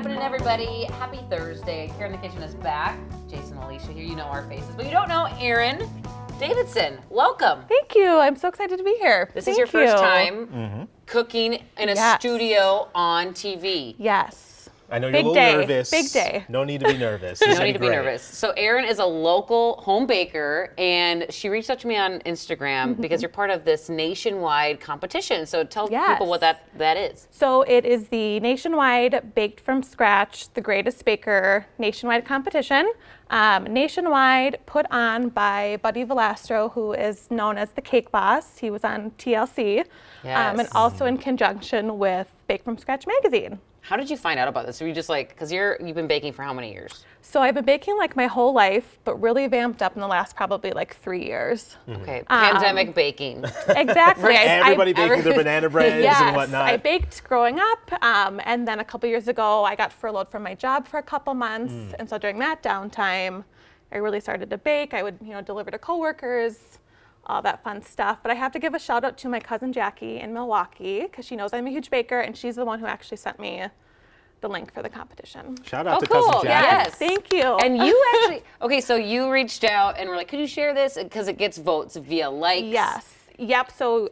happening, everybody? Happy Thursday. Kara in the Kitchen is back. Jason, Alicia here. You know our faces, but you don't know Erin Davidson. Welcome. Thank you. I'm so excited to be here. This is your first time cooking in a studio on TV. Yes. I know you're a little nervous. Big day. No need to be nervous. No need to be nervous. So Erin is a local home baker, and she reached out to me on Instagram because you're part of this nationwide competition. So tell people what that is. So it is the nationwide Baked from Scratch, the Greatest Baker nationwide competition. Nationwide, put on by Buddy Valastro, who is known as the Cake Boss. He was on TLC. Yes. And also in conjunction with Baked from Scratch magazine. How did you find out about this? Were you just like, because you've been baking for how many years? So I've been baking like my whole life, but really vamped up in the last probably like 3 years. Okay, pandemic baking. Exactly. Everybody baking their banana breads and whatnot. I baked growing up, and then a couple years ago, I got furloughed from my job for a couple months, and so during that downtime, I really started to bake. I would, deliver to coworkers, all that fun stuff. But I have to give a shout out to my cousin Jackie in Milwaukee because she knows I'm a huge baker, and she's the one who actually sent me the link for the competition. Shout out to cool. cousin Jackie. Yes. Thank you. And you actually, so you reached out and were like, could you share this? Because it gets votes via likes. Yes. Yep. So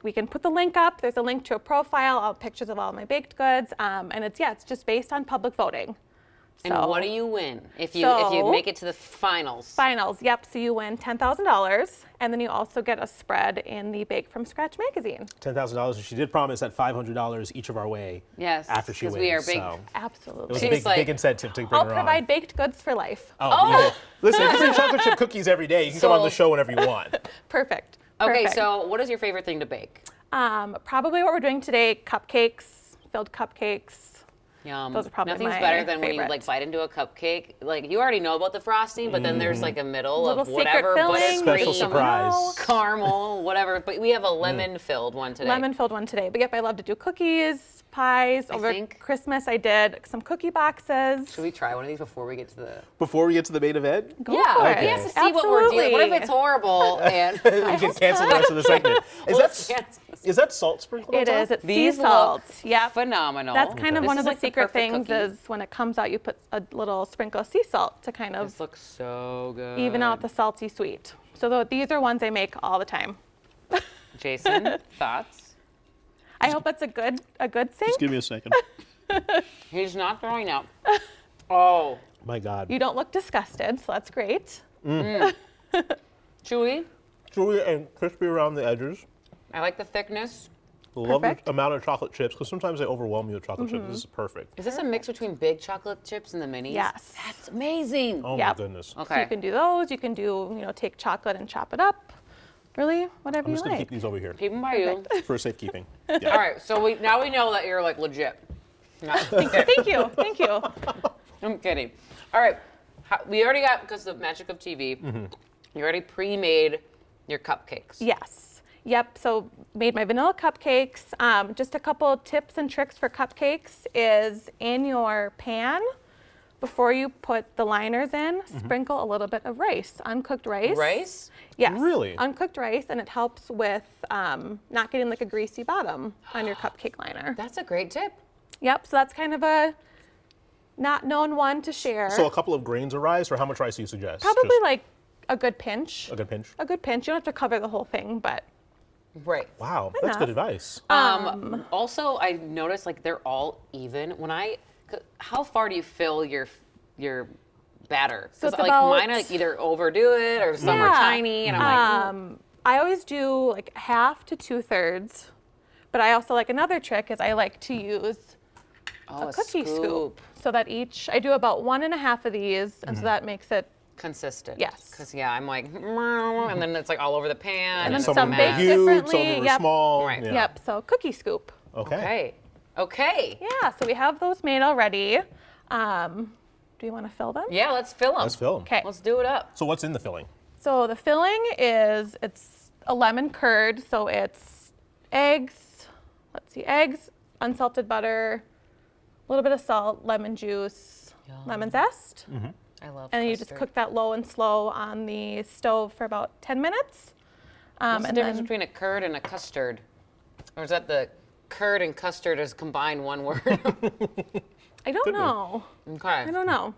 we can put the link up. There's a link to a profile, all pictures of all my baked goods, and it's just based on public voting. And So, what do you win if you make it to the finals? Finals, yep. So you win $10,000, and then you also get a spread in the Bake from Scratch magazine. $10,000. She did promise that $500 each of our way. Yes. After she wins. We are big. So Absolutely. it was She's a big incentive to bring I'll her provide on. baked goods for life. Oh. Listen, if you bring chocolate chip cookies every day, you can come on the show whenever you want. Perfect. Okay, Perfect. so what is your favorite thing to bake? Probably what we're doing today, cupcakes, filled cupcakes. Yum. Those are probably Nothing's my better than when you favorite. bite into a cupcake. Like you already know about the frosting, but then there's like a middle Little of secret whatever, filling, Special buttercream, surprise. caramel, whatever. But we have a lemon-filled one today. Lemon-filled one today. But yep, I love to do cookies, pies. Over Christmas, I did some cookie boxes. Should we try one of these before we get to the? Before we get to the main event, Go for it. We have to see what we're dealing. What if it's horrible and we can cancel the rest of the segment. Is that salt sprinkled on It top? is. It's These sea salt. look Yep. phenomenal. That's kind of This one is of the like secret perfect things cookie. is when it comes out, you put a little sprinkle of sea salt to kind This of looks so good. even out the salty sweet. So these are ones I make all the time. Jason, thoughts? I hope it's a good sync. Just give me a second. He's not throwing up. Oh, My God. You don't look disgusted, so that's great. chewy. Chewy and crispy around the edges. I like the thickness. Lovely Perfect. amount of chocolate chips, because sometimes they overwhelm you with chocolate chips. This is perfect. Is this a mix between big chocolate chips and the minis? Yes. That's amazing. Oh Yep. my goodness. So Okay. you can do those. You can do, take chocolate and chop it up. Really, whatever I'm you just gonna like. keep these over here Keep them by you. for safekeeping. All Yeah. right, so now we know that you're like legit. No, Thank you. Thank you. I'm kidding. All right, we already got, because of the magic of TV, you already pre-made your cupcakes. Yes. Yep. So made my vanilla cupcakes. Just a couple tips and tricks for cupcakes is in your pan, before you put the liners in, sprinkle a little bit of rice, uncooked rice. Rice? Yes. Really? Uncooked rice, and it helps with not getting like a greasy bottom on your cupcake liner. That's a great tip. Yep. So that's kind of a not known one to share. So a couple of grains of rice, or how much rice do you suggest? Probably Just like a good pinch. a good pinch. A good pinch. You don't have to cover the whole thing, but Right. Wow, that's good enough. advice. Also, I noticed like they're all even. How far do you fill your batter? So it's like about- mine, I either overdo it or some are Yeah. tiny, and I'm like, I always do like half to 2/3. But I also like another trick is I like to use oh, a cookie scoop. So that I do about 1.5 of these, and so that makes it consistent. Yes. Because I'm like, and then it's like all over the pan. And then it's some a some were baked mess. huge, differently, some were yep. small. Right. Yeah. Yep. So cookie scoop. Okay. Okay. Yeah. So we have those made already. Do you want to fill them? Yeah, let's fill them. Let's fill 'em. Okay. Let's do it up. So what's in the filling? So the filling it's a lemon curd. So it's eggs. Let's see, eggs, unsalted butter, a little bit of salt, lemon juice, lemon zest. I love And you just custard. cook that low and slow on the stove for about 10 minutes. What's the and difference then between a curd and a custard? Or is that the curd and custard is combined one word? I don't know. Okay. I don't know.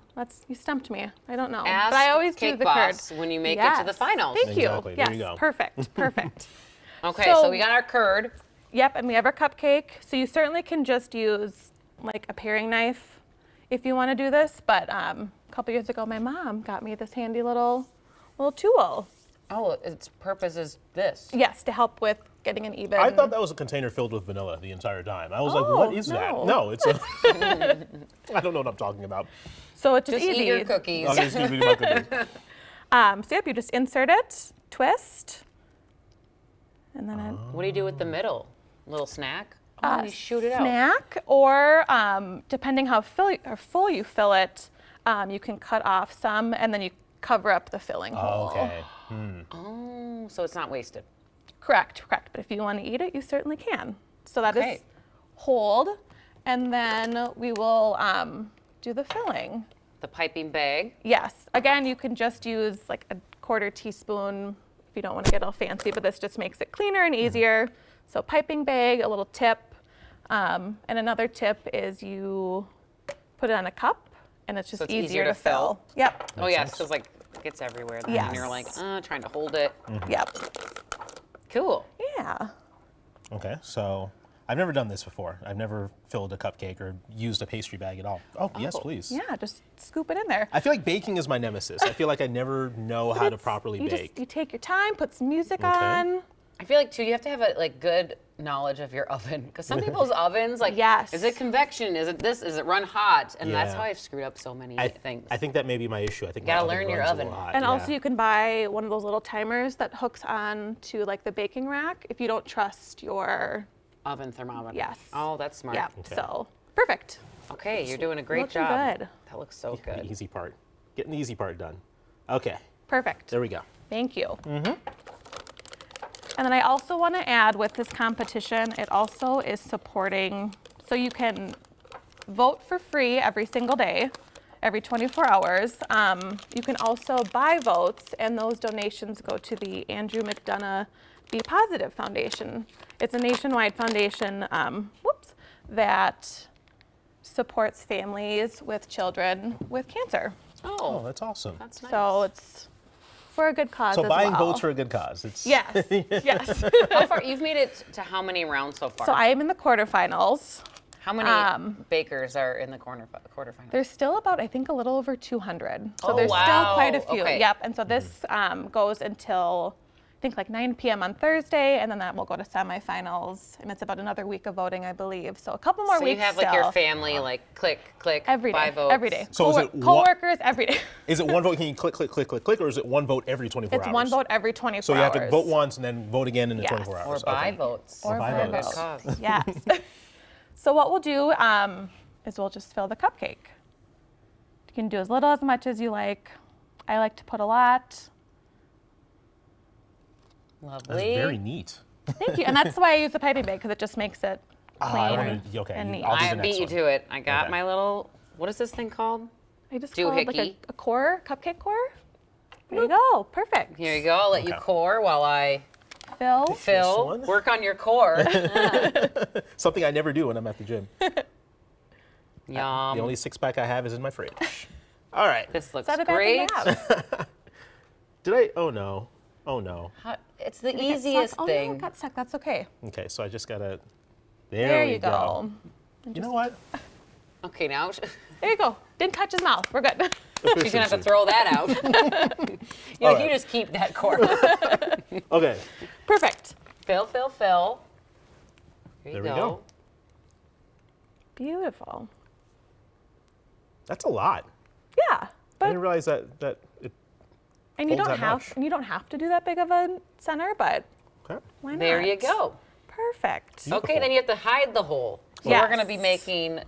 You stumped me. I don't know. Ask but I always Cake do the Boss curd. when you make it to the finals. Thank you. Exactly. Yes, There you go. perfect. Perfect. Okay, so we got our curd. Yep, and we have our cupcake. So you certainly can just use like a paring knife if you want to do this. But a couple years ago, my mom got me this handy little tool. Oh, its purpose is this. Yes, to help with getting an even. I thought that was a container filled with vanilla the entire time. I was like, Oh, what is that? no. No, it's a. I don't know what I'm talking about. So it's just Just easy. eat your cookies. Okay, excuse me about cookies. So yep, you just insert it, twist, and then What do you do with the middle? Little snack? Oh, you shoot it out. snack, or depending how full you fill it, you can cut off some, and then you cover up the filling hole. Okay. Oh, so it's not wasted. Correct. But if you want to eat it, you certainly can. So that Okay. is hold, and then we will do the filling. The piping bag. Yes. Again, you can just use like a 1/4 teaspoon if you don't want to get all fancy, but this just makes it cleaner and easier. So piping bag, a little tip. And another tip is you put it on a cup, and it's just So it's easier to fill. Yep. Oh, yes, because like it gets everywhere. Then Yes. And you're like, trying to hold it. Yep. Cool. Yeah. Okay, so I've never done this before. I've never filled a cupcake or used a pastry bag at all. Oh, yes, please. Yeah, just scoop it in there. I feel like baking is my nemesis. I feel like I never know how to properly bake. You take your time, put some music Okay. on. I feel like too, you have to have a good knowledge of your oven because some people's ovens, like, Yes. is it convection? Is it this? Is it run hot? And that's Yeah. how I've screwed up so many I things. think that may be my issue. I think Gotta my oven learn your runs a oven. little hot, And yeah. also you can buy one of those little timers that hooks on to like the baking rack if you don't trust your, Oven thermometer. Yes. Oh, that's smart. yeah, Okay. so perfect. Okay, you're doing a great Looking job. good. That looks so The good. easy part. Getting the easy part done. Okay, Perfect. there we go. Thank you. And then I also want to add with this competition, it also is supporting, so you can vote for free every single day, every 24 hours. You can also buy votes, and those donations go to the Andrew McDonough Be Positive Foundation. It's a nationwide foundation that supports families with children with cancer. Oh, Oh, that's awesome. that's nice. So it's for a good cause So as buying well. votes for a good cause. It's Yes, yes. How far, you've made it to how many rounds so far? So I am in the quarterfinals. How many bakers are in the quarterfinals? There's still about, I think, a little over 200. So Oh, there's wow. still quite a few. Okay. Yep. And so this goes until, I think, like 9 p.m. on Thursday, and then that will go to semifinals. And it's about another week of voting, I believe. So a couple more So weeks you have like still. your family, like click, Every buy day. votes. Every day. So is it one- coworkers every day. Is it one vote? Can you click, or is it one vote every 24 hours? It's one vote every 24 hours. So you have to vote once and then vote again in the Yes. 24 Or hours. buy Okay. votes. Or buy buy votes. Good cause. Yes. So what we'll do is we'll just fill the cupcake. You can do as little as much as you like. I like to put a lot. That's Lovely. very neat. Thank you. And that's why I use the piping bag, because it just makes it I clean wanna- okay, and neat. I'll do I the beat next you one. to it. I got Okay. my little, what is this thing called? I just called like Doohickey. a core, cupcake core. There you go. Perfect. Here you go. I'll let you Okay. core while I Fill. fill. one? Work on your core. Something I never do when I'm at the gym. Yum. The only six-pack I have is in my fridge. All right. This looks Is that a bad thing great. to have? Did I? Oh no. Oh no. It's the Did it get easiest stuck? Oh, thing. no, it got stuck. That's okay. Okay, so I just gotta. There we you go. You know what? Okay, now There you go. Didn't touch his mouth. We're good. she's gonna have to throw that out. You All right. just keep that core. Okay. Perfect. Fill. Here you There we go. Beautiful. That's a lot. Yeah. I But didn't realize that it. and you holds don't that have much. and you don't have to do that big of a center, but Okay. why not? There you go. Perfect. Okay, then you have to hide the hole. So Yes. we're gonna be making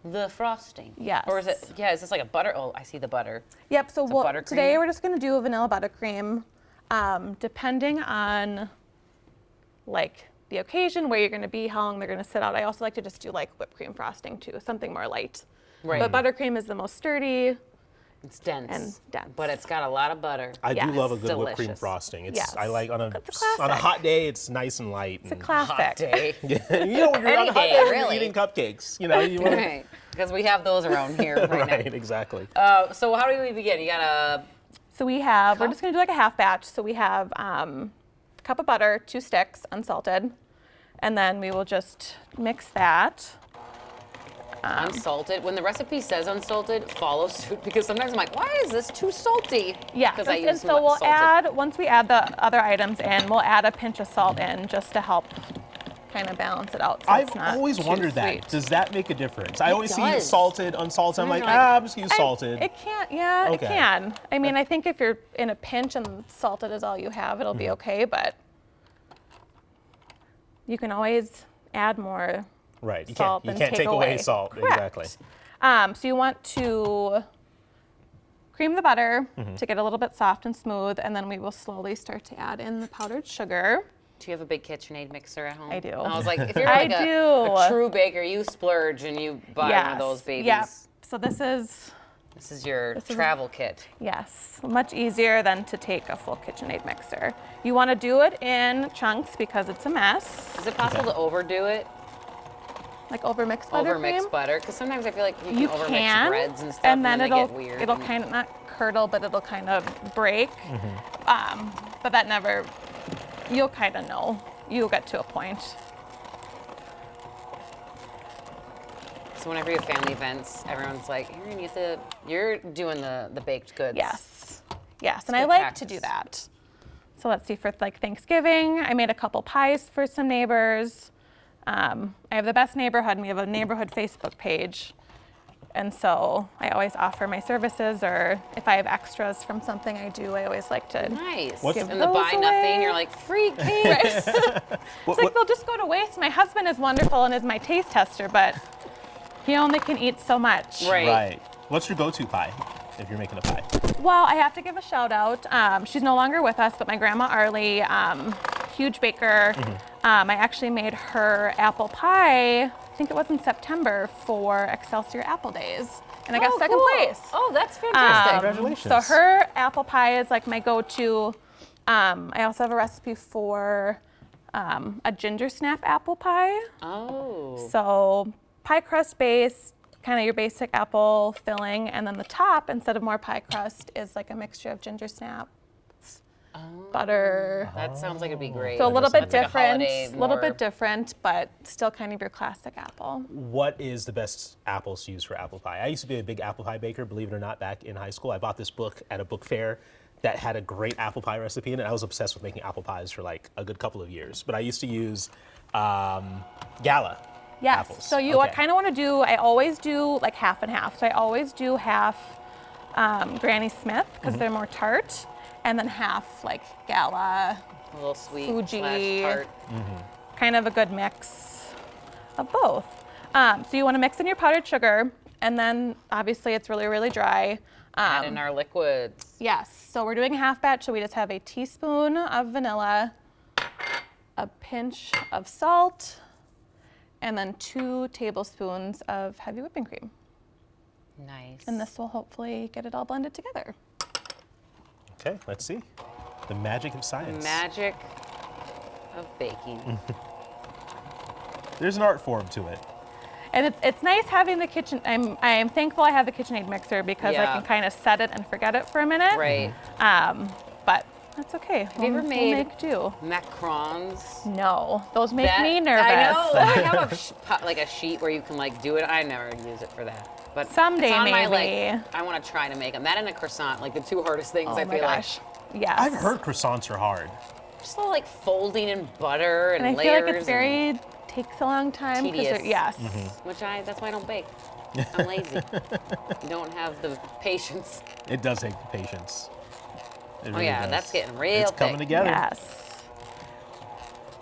the frosting. Yes. Or is it? Yeah. Is this like a butter? Oh, I see the butter. Yep. So buttercream? today we're just gonna do a vanilla buttercream, depending on like the occasion, where you're gonna be, how long they're gonna sit out. I also like to just do like whipped cream frosting too, something more light. Right. But buttercream is the most sturdy. It's dense. And dense. But it's got a lot of butter. I do Yes. love a good whipped cream Delicious. frosting. It's Yes. I like on a It's a on a classic. hot day. It's nice and light. It's a classic. Hot day. You know, when you're on Any a hot day, day, you're really. eating cupcakes. You know, you want Right. Because we have those around here right, right, exactly. So how do we begin? You got a So we have, we're Cup? just gonna do like a half batch. So we have a cup of butter, 2 sticks, unsalted. And then we will just mix that. unsalted. When the recipe says unsalted, follow suit because sometimes I'm like, why is this too salty? Yeah, Because I and use so we'll salted. add, once we add the other items in, we'll add a pinch of salt in just to help kind of balance it out so I've it's not always too wondered that. sweet. Does that make a difference? I always see does. salted, unsalted. I'm like, Sometimes you're like, I'm just use salted. It can't, yeah, Okay. it can. I mean, I think if you're in a pinch and salted is all you have, it'll Mm-hmm. be okay, but you can always add more Right. You salt can't and take away salt. Correct. Exactly. So you want to cream the butter Mm-hmm. to get a little bit soft and smooth, and then we will slowly start to add in the powdered sugar. Do you have a big KitchenAid mixer at home? I do. I was like, if you're I like a do. true baker, you splurge and you buy one of those babies. Yep. So this is, This is your is travel kit. yes, much easier than to take a full KitchenAid mixer. You want to do it in chunks because it's a mess. Is it possible to overdo it? Like overmix buttercream. Overmix butter? Because sometimes I feel like you You can overmix can, breads and stuff, and then they it'll get weird. it'll kind of not curdle, but it'll kind of break. But that never, you'll kind of know. You'll get to a point. So whenever you have family events, everyone's like, you're doing the baked goods. Yes, yes, and I good like to do practice. that. So let's see, for like Thanksgiving, I made a couple pies for some neighbors. I have the best neighborhood, and we have a neighborhood Facebook page. And so I always offer my services, or if I have extras from something I do, I always like to. Nice. What's- And the Those buy away. nothing, you're like, free cake. It's like they'll just go to waste. My husband is wonderful and is my taste tester, but he only can eat so much. Right. Right. What's your go-to pie if you're making a pie? Well, I have to give a shout out. She's no longer with us, but my grandma Arlie, huge baker. I actually made her apple pie, I think it was in September, for Excelsior Apple Days. And I got second cool. place. Oh, that's fantastic. Congratulations. So her apple pie is like my go-to. I also have a recipe for a ginger snap apple pie. Oh. So pie crust base, kind of your basic apple filling, and then the top, instead of more pie crust, is like a mixture of ginger snaps, butter. That sounds like it'd be great. So a little bit That's like a different, holiday, a little more- bit different, but still kind of your classic apple. What is the best apples to use for apple pie? I used to be a big apple pie baker, believe it or not, back in high school. I bought this book at a book fair that had a great apple pie recipe in it. I was obsessed with making apple pies for like a good couple of years. But I used to use Gala Yes. apples. So you Okay. kind of want to do, I always do like half and half. So I always do half Granny Smith because Mm-hmm. they're more tart, and then half like Gala, A little sweet Fuji. / tart. kind of a good mix of both. So you want to mix in your powdered sugar, and then obviously it's really, really dry. Add in our liquids. Yes, so we're doing a half batch, so we just have a teaspoon of vanilla, a pinch of salt, and then 2 tablespoons of heavy whipping cream. Nice. And this will hopefully get it all blended together. Okay, let's see. The magic of science. Magic of baking. There's an art form to it. And it's nice having the kitchen. I'm thankful I have the KitchenAid mixer because I Yeah. can kind of set it and forget it for a minute. Right. But that's okay. you ever made- We'll make do. Macarons. No, those make That- me nervous. I know. I have like a sheet where you can like do it. I never use it for that. But Someday, it's on my, maybe. like, I want to try to make them. That and a croissant, like the 2 hardest things Oh I my feel gosh. Yes. I've heard croissants are hard. like. Just all like folding in butter and, And I layers. feel like it's very takes a long time. 'cause Tedious. they're- Yes. that's why I don't bake. I'm lazy. You don't have the patience. It does take patience. It Oh really yeah, does. that's getting real It's coming thick. together. Yes.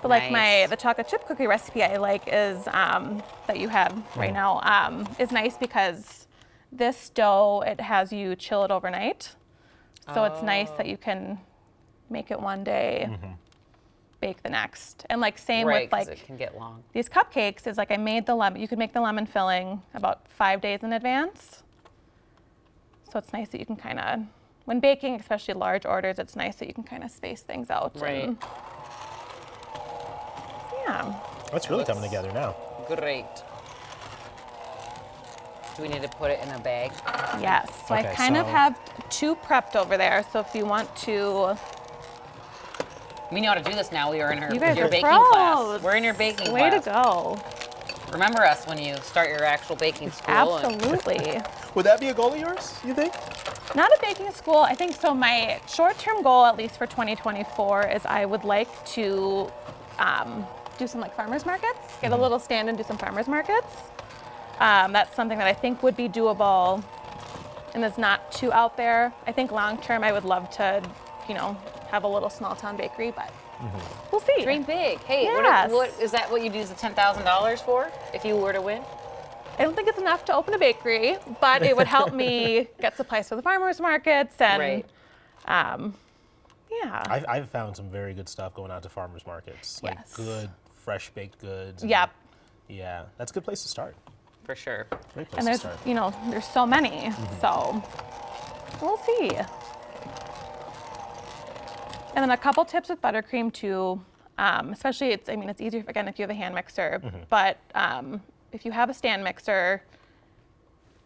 But like Nice. the chocolate chip cookie recipe I like is that you have right now is nice because this dough, it has you chill it overnight. So it's nice that you can make it one day, bake the next. And like same Right, with 'cause like it can get long. these cupcakes is like I made the lemon, you could make the lemon filling about 5 days in advance. So it's nice that you can kind of, when baking, especially large orders, it's nice that you can kind of space things out. Right. And, yeah. It's really coming together now. Great. Do we need to put it in a bag? Yes. So I Okay, kind of so- have 2 prepped over there. So if you want to, We know how to do this now. We are in you guys your are baking pros. class. We're in your baking Way class. to go. Remember us when you start your actual baking school. Absolutely. Would that be a goal of yours, you think? Not a baking school. I think so. My short-term goal, at least for 2024, is I would like to do some like farmers markets, get a little stand and do some farmers markets. That's something that I think would be doable and is not too out there. I think long-term, I would love to, have a little small-town bakery, but we'll see. Dream big. Hey, Yes. what is that? What you'd use the $10,000 for if you were to win? I don't think it's enough to open a bakery, but it would help me get supplies for the farmers markets and, Right. yeah. I've found some very good stuff going out to farmers markets. Like Yes. good, fresh baked goods. Yep. Yeah, that's a good place to start. For sure. Great place And to there's, start. there's so many, so we'll see. And then a couple tips with buttercream too, especially it's easier again if you have a hand mixer, but if you have a stand mixer,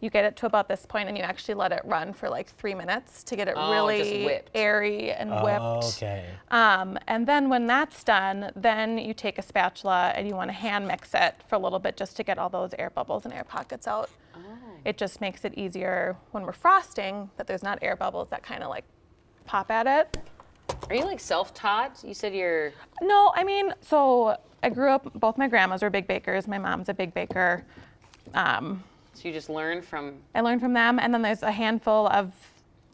you get it to about this point and you actually let it run for like 3 minutes to get it Oh, just really whipped. airy and whipped. Okay. And then when that's done, then you take a spatula and you want to hand mix it for a little bit just to get all those air bubbles and air pockets out. Oh. It just makes it easier when we're frosting that there's not air bubbles that kind of like pop at it. Are you like self-taught? You said you're. No, so I grew up, both my grandmas were big bakers. My mom's a big baker. So you just learn from. I learned from them. And then there's a handful of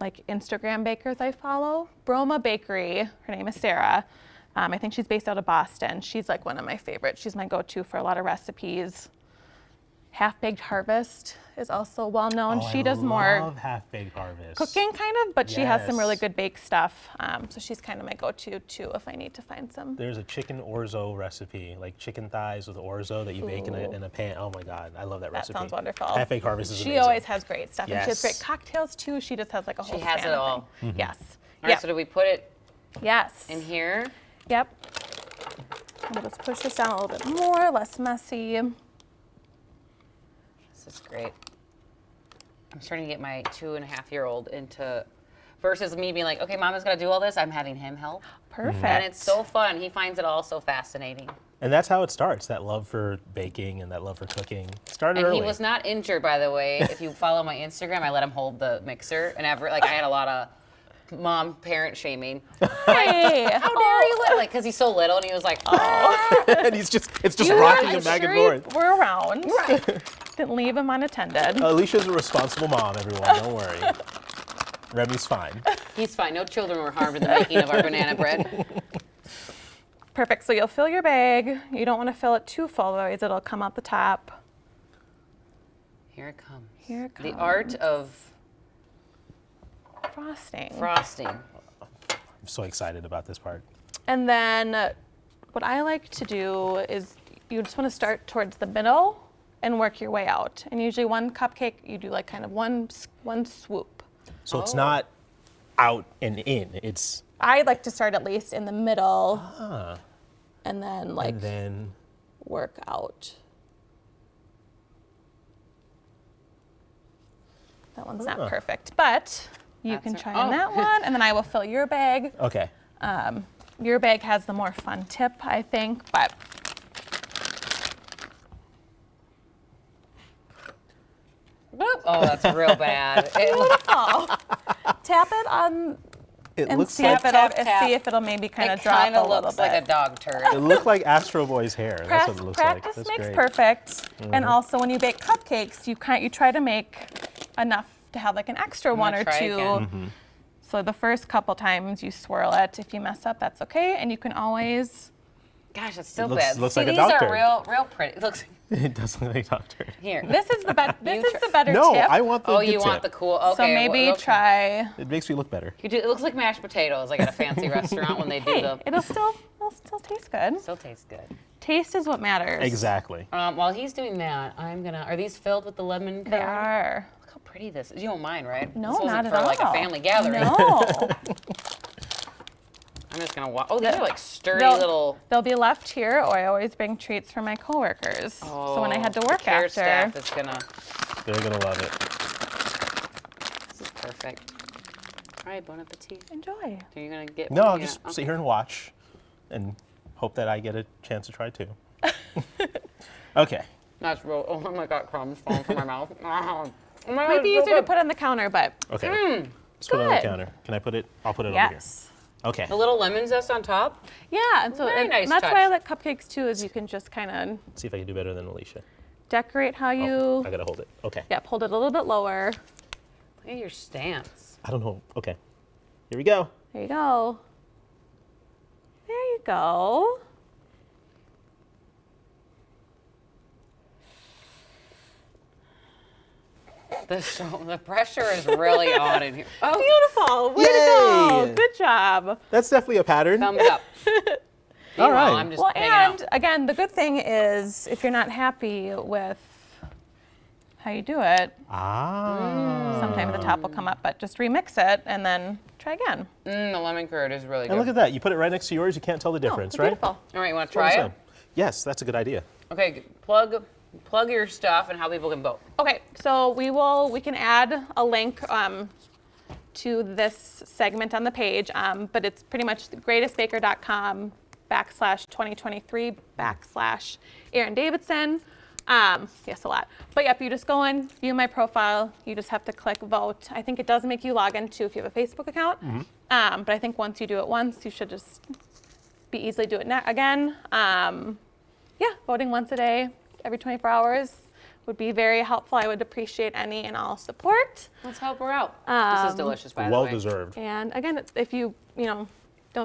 like Instagram bakers I follow. Broma Bakery, her name is Sarah. I think she's based out of Boston. She's like one of my favorites. She's my go-to for a lot of recipes. Half Baked Harvest is also well known. Oh, She I does more love Half Baked Harvest. cooking kind of, but she has some really Yes. good bake stuff. So she's kind of my go-to too if I need to find some. There's a chicken orzo recipe, like chicken thighs with orzo that you bake in a pan. Oh my God, I love that That recipe. sounds wonderful. Half Baked Harvest is She amazing. always has great stuff. And she has great Yes. cocktails too. She just has like a whole has span it of all. things. Yes. All right. So do we put it Yes. in here? Yep. We'll just push this down a little bit more, less messy. This is great. I'm starting to get my 2.5-year-old into. Versus me being like, okay, Mama's gonna do all this. I'm having him help, Perfect. and it's so fun. He finds it all so fascinating. And that's how it starts, that love for baking and that love for cooking. Started And early. he was not injured, by the way. If you follow my Instagram, I let him hold the mixer, and I had a lot of mom parent shaming. Hey, How dare you let because he's so little, and he was like, oh. and it's just rocking him back and forth. We're around. Right. Didn't leave him unattended. Alicia's a responsible mom, everyone. Don't worry. Remy's fine. He's fine. No children were harmed in the making of our banana bread. Perfect. So you'll fill your bag. You don't want to fill it too full, otherwise it'll come out the top. Here it comes. Here it The comes. art of Frosting. frosting. I'm so excited about this part. And then what I like to do is you just want to start towards the middle and work your way out. And usually one cupcake, you do like kind of one swoop. So it's Oh. not out and in. It's I like to start at least in the middle and then like and then work out. That one's not perfect, but you can That's try right. on Oh. that one, and then I will fill your bag. okay. Your bag has the more fun tip, I think, but Boop. Oh, that's real bad. tap it on It and looks see like if it'll tap. see if it'll maybe kind of It drop kind a of little looks bit. like a dog turd. it looked like Astro Boy's hair. That's what it looks like. Practice That's makes great. perfect. And also when you bake cupcakes, you try to make enough to have like an extra one or try two. again. So the first couple times you swirl it. If you mess up, that's okay. And you can always Gosh, it's still It looks- bad. looks See, like a these dog are turd. real pretty. It looks It does look like dog turd. here. This is the the better No, tip. I want the Oh, good you want the tip. cool? Okay. so maybe well, try. It makes me look better. You do, it looks like mashed potatoes, like at a fancy restaurant when they do Hey, the. it'll still taste good. Still tastes good. Taste is what matters. Exactly. While he's doing that, are these filled with the lemon curd? They are. Look how pretty this is. You don't mind, right? No, this wasn't not for at like a all. family gathering. No. I'm just gonna walk. Oh, these are like sturdy They'll- little. They'll be left here, or I always bring treats for my coworkers. So when I had to the work care after, staff is gonna. They're gonna love it. This is perfect. All right, bon appetit. enjoy. Are you gonna get? No, one? I'll Yeah, just okay. sit here and watch, and hope that I get a chance to try too. Okay. That's real. Oh my God, crumbs falling from my mouth. Oh my God, Might be it's so easier to good. put on the counter, but Okay. Let's put it on the good. counter. Can I put it? I'll put it over here. yes. Okay. The little lemon zest on top. Yeah, and so Very and nice that's touch. why I like cupcakes too, is you can just kind of See if I can do better than Alicia. decorate how you. Oh, I gotta hold it. Okay. Yep, hold it a little bit lower. Look at your stance. I don't know. Okay. Here we go. There you go. There you go. The pressure is really on in here. Oh, Beautiful. Way to Yay. go. Good job. That's definitely a pattern. thumbs up. All right. Meanwhile, I'm just Well, hanging and out. again, the good thing is if you're not happy with how you do it, Ah. sometimes the top will come up, but just remix it and then try again. The lemon curd is really And good. look at that. You put it right next to yours. You can't tell the difference, Oh, right? beautiful. All right, you want to All the try same. it? Yes, that's a good idea. Okay, plug your stuff and how people can vote. Okay, so we can add a link to this segment on the page, but it's pretty much greatestbaker.com/2023/Aaron Davidson. Yes, a lot. But yep, you just go in, view my profile. You just have to click vote. I think it does make you log in too if you have a Facebook account. But I think once you do it once, you should just be easily do it again. Yeah, voting once a day, every 24 hours would be very helpful. I would appreciate any and all support. Let's help her out. This is delicious, by the Well way. deserved. And again, if you don't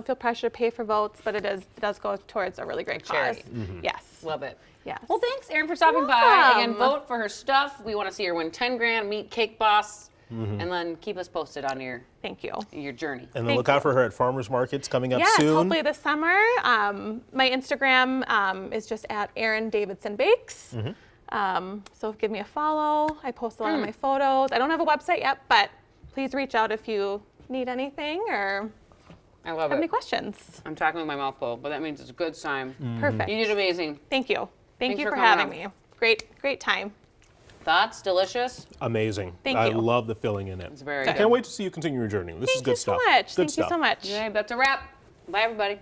feel pressure to pay for votes, but it does go towards a really great cause. Charity. Yes. Love it. Yes. Well, thanks, Erin, for stopping by. welcome. Again, vote for her stuff. We want to see her win 10 grand, meet Cake Boss, and then keep us posted on your Thank you. journey. And then Thank look out for her at farmers markets coming up Yes, soon. hopefully this summer. My Instagram is just at Aaron Davidson Bakes. So give me a follow. I post a lot of my photos. I don't have a website yet, but please reach out if you need anything or I love have any it. questions. I'm talking with my mouth full, but that means it's a good sign. Perfect. You did amazing. Thank you. Thank Thanks you for for coming having out. me. Great time. Thoughts? Delicious? Amazing. Thank I you. love the filling in it. It's very I good. can't wait to see you continue your journey. This is Thank good you so stuff. much. Good Thank stuff. you so much. Okay, that's a wrap. Bye, everybody.